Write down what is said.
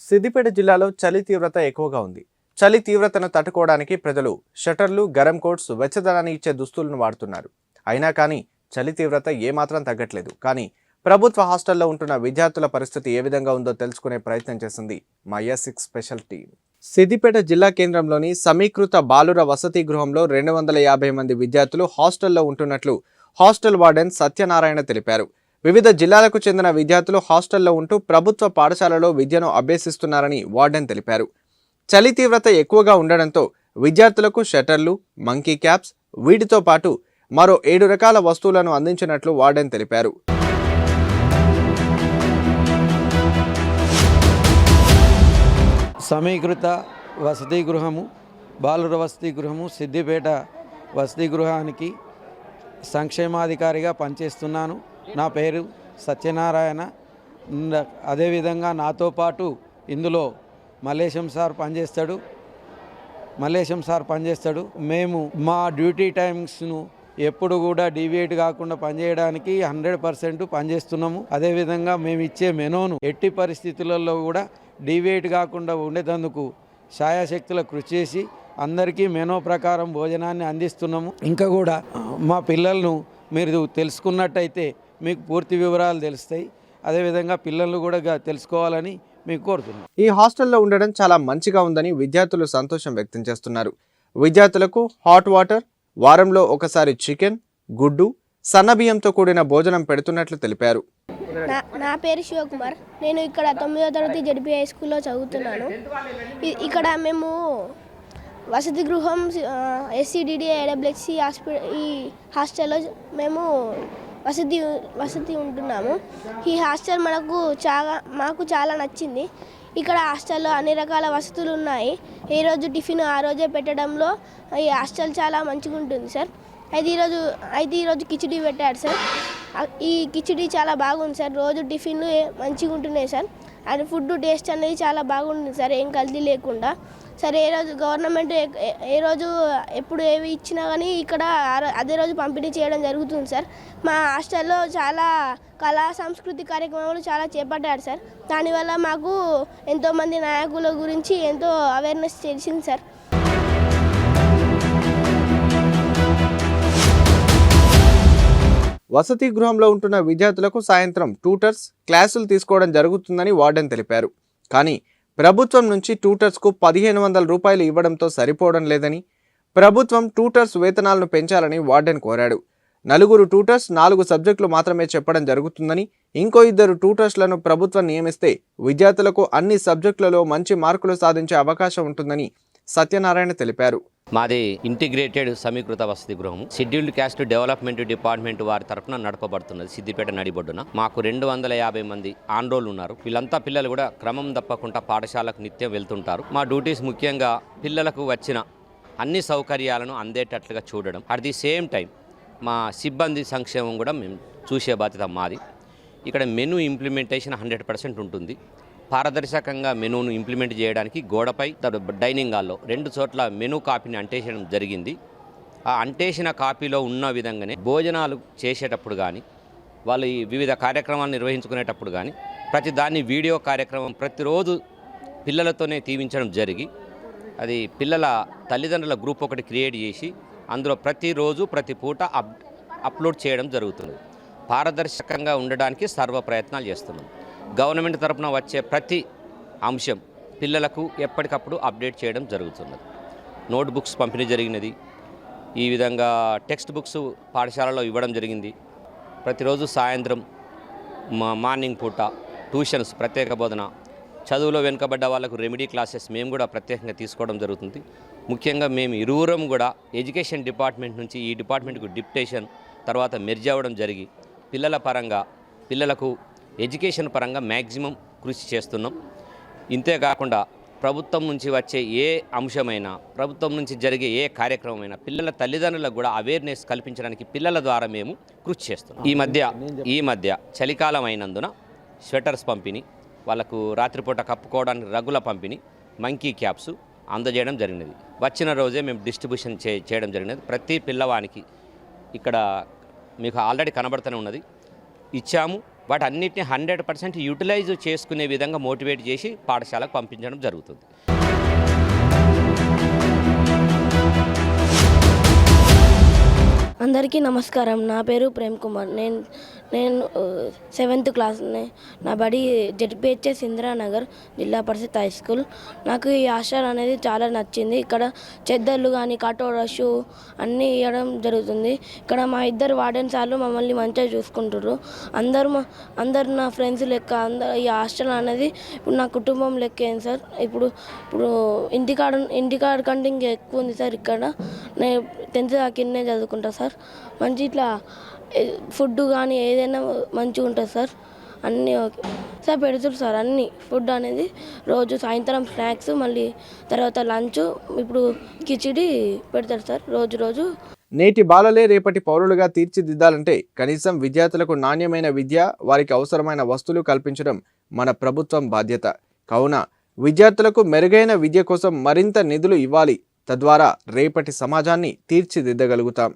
సిద్దిపేట జిల్లాలో చలి తీవ్రత ఎక్కువగా ఉంది. చలి తీవ్రతను తట్టుకోవడానికి ప్రజలు షట్టర్లు, గరం కోట్స్, వెచ్చదనాన్ని ఇచ్చే దుస్తులను వాడుతున్నారు. అయినా కానీ చలి తీవ్రత ఏమాత్రం తగ్గట్లేదు. కానీ ప్రభుత్వ హాస్టల్లో ఉంటున్న విద్యార్థుల పరిస్థితి ఏ విధంగా ఉందో తెలుసుకునే ప్రయత్నం చేసింది మా S6 స్పెషల్ టీం. సిద్దిపేట జిల్లా కేంద్రంలోని సమీకృత బాలుర వసతి గృహంలో 250 మంది విద్యార్థులు హాస్టల్లో ఉంటున్నట్లు హాస్టల్ వార్డెన్ సత్యనారాయణ తెలిపారు. వివిధ జిల్లాలకు చెందిన విద్యార్థులు హాస్టల్లో ఉంటూ ప్రభుత్వ పాఠశాలలో విద్యను అభ్యసిస్తున్నారని వార్డెన్ తెలిపారు. చలి తీవ్రత ఎక్కువగా ఉండడంతో విద్యార్థులకు షట్టర్లు, మంకీ క్యాప్స్, వీటితో పాటు మరో 7 రకాల వస్తువులను అందించినట్లు వార్డెన్ తెలిపారు. సమీకృత వసతి గృహము, బాలుర వసతి గృహము, సిద్దిపేట వసతి గృహానికి సంక్షేమాధికారిగా పనిచేస్తున్నాను. నా పేరు సత్యనారాయణ. అదేవిధంగా నాతో పాటు ఇందులో మల్లేశం సార్ పనిచేస్తాడు. మేము మా డ్యూటీ టైమ్స్ను ఎప్పుడు కూడా డీవియేట్ కాకుండా పనిచేయడానికి 100% పనిచేస్తున్నాము. అదేవిధంగా మేము ఇచ్చే మెనూను ఎట్టి పరిస్థితులలో కూడా డీవియేట్ కాకుండా ఉండేందుకు శాయశక్తుల కృషి చేసి అందరికీ మెనూ ప్రకారం భోజనాన్ని అందిస్తున్నాము. ఇంకా కూడా మా పిల్లలను మీరు తెలుసుకున్నట్టయితే మీకు పూర్తి వివరాలు తెలుస్తాయి. అదేవిధంగా పిల్లలు కూడా తెలుసుకోవాలని మీకు కోరుతున్నాను. ఈ హాస్టల్లో ఉండడం చాలా మంచిగా ఉందని విద్యార్థులు సంతోషం వ్యక్తం చేస్తున్నారు. విద్యార్థులకు హాట్ వాటర్, వారంలో ఒకసారి చికెన్, గుడ్డు, సన్నబియ్యంతో కూడిన భోజనం పెడుతున్నట్లు తెలిపారు. నా పేరు శివకుమార్. నేను ఇక్కడ 9వ తరగతి జడ్పీ హై స్కూల్లో చదువుతున్నాను. ఇక్కడ మేము వసతి గృహం SCDD AWXC ఈ హాస్టల్లో మేము వసతి ఉంటున్నాము. ఈ హాస్టల్ మాకు చాలా నచ్చింది. ఇక్కడ హాస్టల్లో అన్ని రకాల వసతులు ఉన్నాయి. ఏ రోజు టిఫిన్ ఆ రోజే పెట్టడంలో ఈ హాస్టల్ చాలా మంచిగా ఉంటుంది సార్. అయితే ఈరోజు కిచిడి పెట్టారు సార్. ఈ కిచిడి చాలా బాగుంది సార్. రోజు టిఫిన్లు మంచిగా ఉంటున్నాయి సార్. అండ్ ఫుడ్ టేస్ట్ అనేది చాలా బాగుంటుంది సార్, ఏం కల్తీ లేకుండా. సరే ఏ రోజు గవర్నమెంట్ ఏ రోజు ఎప్పుడు ఏవి ఇచ్చినా కానీ ఇక్కడ అదే రోజు పంపిణీ చేయడం జరుగుతుంది సార్. మా హాస్టల్లో చాలా కళా సంస్కృతి కార్యక్రమాలు చాలా చేపట్టారు సార్. దానివల్ల మాకు ఎంతోమంది నాయకుల గురించి ఎంతో అవేర్నెస్ తెలిసింది సార్. వసతి గృహంలో ఉంటున్న విద్యార్థులకు సాయంత్రం ట్యూటర్స్ క్లాసులు తీసుకోవడం జరుగుతుందని వార్డెన్ తెలిపారు. కానీ ప్రభుత్వం నుంచి ట్యూటర్స్కు 1500 రూపాయలు ఇవ్వడంతో సరిపోవడం లేదని, ప్రభుత్వం ట్యూటర్స్ వేతనాలను పెంచాలని వార్డెన్ కోరాడు. 4 ట్యూటర్స్ 4 సబ్జెక్టులు మాత్రమే చెప్పడం జరుగుతుందని, ఇంకో 2 ట్యూటర్స్లను ప్రభుత్వం నియమిస్తే విద్యార్థులకు అన్ని సబ్జెక్టులలో మంచి మార్కులు సాధించే అవకాశం ఉంటుందని సత్యనారాయణ తెలిపారు. మాది ఇంటిగ్రేటెడ్ సమీకృత వసతి గృహము షెడ్యూల్డ్ క్యాస్ట్ డెవలప్మెంట్ డిపార్ట్మెంట్ వారి తరఫున నడపబడుతున్నది. సిద్దిపేట నడిబొడ్డున మాకు 250 మంది ఆన్రోల్ ఉన్నారు. వీళ్ళంతా పిల్లలు కూడా క్రమం తప్పకుండా పాఠశాలకు నిత్యం వెళ్తుంటారు. మా డ్యూటీస్ ముఖ్యంగా పిల్లలకు వచ్చిన అన్ని సౌకర్యాలను అందేటట్లుగా చూడడం. అట్ ది సేమ్ టైం మా సిబ్బంది సంక్షేమం కూడా మేము చూసే బాధ్యత మాది. ఇక్కడ మెనూ ఇంప్లిమెంటేషన్ 100% ఉంటుంది. పారదర్శకంగా మెనూను ఇంప్లిమెంట్ చేయడానికి గోడపై డైనింగ్ హాల్లో 2 చోట్ల మెనూ కాపీని అంటేసడం జరిగింది. ఆ అంటేసిన కాపీలో ఉన్న విధంగానే భోజనాలు చేసేటప్పుడు కానీ, వాళ్ళు ఈ వివిధ కార్యక్రమాలు నిర్వహించుకునేటప్పుడు కానీ ప్రతి దాన్ని వీడియో కార్యక్రమం ప్రతిరోజు పిల్లలతోనే తీయించడం జరిగి, అది పిల్లల తల్లిదండ్రుల గ్రూప్ ఒకటి క్రియేట్ చేసి అందులో ప్రతిరోజు ప్రతి పూట అప్లోడ్ చేయడం జరుగుతుంది. పారదర్శకంగా ఉండడానికి సర్వ ప్రయత్నాలు చేస్తున్నాం. గవర్నమెంట్ తరఫున వచ్చే ప్రతి అంశం పిల్లలకు ఎప్పటికప్పుడు అప్డేట్ చేయడం జరుగుతున్నది. నోట్ బుక్స్ పంపిణీ జరిగినది. ఈ విధంగా టెక్స్ట్ బుక్స్ పాఠశాలలో ఇవ్వడం జరిగింది. ప్రతిరోజు సాయంత్రం మార్నింగ్ పూట ట్యూషన్స్, ప్రత్యేక బోధన, చదువులో వెనుకబడ్డ వాళ్ళకు రెమెడీ క్లాసెస్ మేము కూడా ప్రత్యేకంగా తీసుకోవడం జరుగుతుంది. ముఖ్యంగా మేము ఇరువురం కూడా ఎడ్యుకేషన్ డిపార్ట్మెంట్ నుంచి ఈ డిపార్ట్మెంట్కు డిప్యుటేషన్ తర్వాత మెర్జ్ అవ్వడం జరిగి పిల్లలకు ఎడ్యుకేషన్ పరంగా మ్యాక్సిమం కృషి చేస్తున్నాం. ఇంతేకాకుండా ప్రభుత్వం నుంచి వచ్చే ఏ అంశమైనా, ప్రభుత్వం నుంచి జరిగే ఏ కార్యక్రమమైనా పిల్లల తల్లిదండ్రులకు కూడా అవేర్నెస్ కల్పించడానికి పిల్లల ద్వారా మేము కృషి చేస్తున్నాం. ఈ మధ్య చలికాలం అయినందున స్వెటర్స్ పంపిణీ, వాళ్ళకు రాత్రిపూట కప్పుకోవడానికి రగ్గుల పంపిణీ, మంకీ క్యాప్స్ అందజేయడం జరిగినది. వచ్చిన రోజే మేము డిస్ట్రిబ్యూషన్ చేయడం జరిగినది. ప్రతి పిల్లవానికి ఇక్కడ మీకు ఆల్రెడీ కనబడుతూనే ఉన్నది ఇచ్చాము. వాటి అన్నిటిని 100% యూటిలైజ్ చేసుకునే విధంగా మోటివేట్ చేసి పాఠశాలకు పంపించడం జరుగుతుంది. అందరికీ నమస్కారం. నా పేరు ప్రేమ్ కుమార్. నేను 7th క్లాస్. నా బడి జెడ్పిహెచ్ఎస్ ఇందిరానగర్ జిల్లా పరిషత్ హై స్కూల్. నాకు ఈ హాస్టల్ అనేది చాలా నచ్చింది. ఇక్కడ చెద్దర్లు కానీ కటోరా షూ అన్నీ ఇవ్వడం జరుగుతుంది. ఇక్కడ మా ఇద్దరు వార్డెన్ సార్లు మమ్మల్ని మంచిగా చూసుకుంటారు. అందరు నా ఫ్రెండ్స్ లెక్క. ఈ హాస్టల్ అనేది ఇప్పుడు నా కుటుంబం లెక్కేంది సార్. ఇప్పుడు ఇంటికాడ కంటే ఇంకా ఎక్కువ ఉంది సార్. ఇక్కడ నేను 10th దాకా ఇన్నే చదువుకుంటా సార్. మంచి ఇట్లా ఫుడ్ కానీ ఏదైనా మంచిగా ఉంటుంది సార్. అన్నీ ఓకే సార్. పెడుతుంది సార్ అన్నీ. ఫుడ్ అనేది రోజు సాయంత్రం స్నాక్స్, మళ్ళీ తర్వాత లంచ్, ఇప్పుడు కిచిడి పెడతారు సార్ రోజు. నేటి బాలలే రేపటి పౌరులుగా తీర్చిదిద్దాలంటే కనీసం విద్యార్థులకు నాణ్యమైన విద్య, వారికి అవసరమైన వస్తువులు కల్పించడం మన ప్రభుత్వం బాధ్యత. కావున విద్యార్థులకు మెరుగైన విద్య కోసం మరింత నిధులు ఇవ్వాలి. తద్వారా రేపటి సమాజాన్ని తీర్చిదిద్దగలుగుతాం.